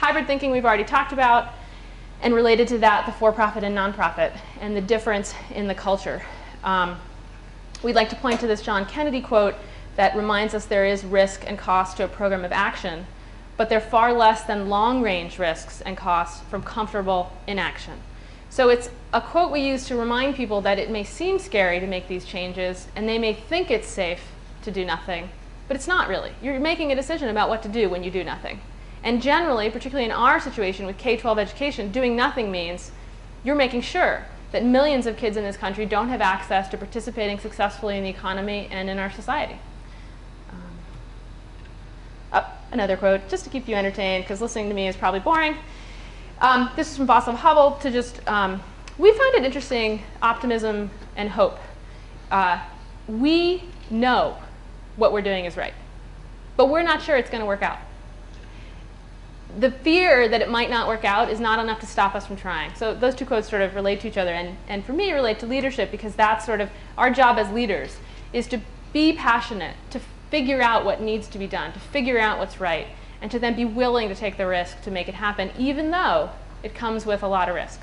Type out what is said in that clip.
Hybrid thinking we've already talked about, and related to that, the for-profit and nonprofit, and the difference in the culture. We'd like to point to this John Kennedy quote that reminds us there is risk and cost to a program of action, but they're far less than long-range risks and costs from comfortable inaction. So it's a quote we use to remind people that it may seem scary to make these changes, and they may think it's safe to do nothing, but it's not really. You're making a decision about what to do when you do nothing. And generally, particularly in our situation with K-12 education, doing nothing means you're making sure that millions of kids in this country don't have access to participating successfully in the economy and in our society. Another quote, just to keep you entertained, because listening to me is probably boring. This is from Václav Havel to just, we found it interesting, optimism and hope. We know what we're doing is right, but we're not sure it's going to work out. The fear that it might not work out is not enough to stop us from trying. So those two quotes sort of relate to each other, and for me relate to leadership, because that's sort of our job as leaders, is to be passionate, to figure out what needs to be done, to figure out what's right, and to then be willing to take the risk to make it happen, even though it comes with a lot of risk.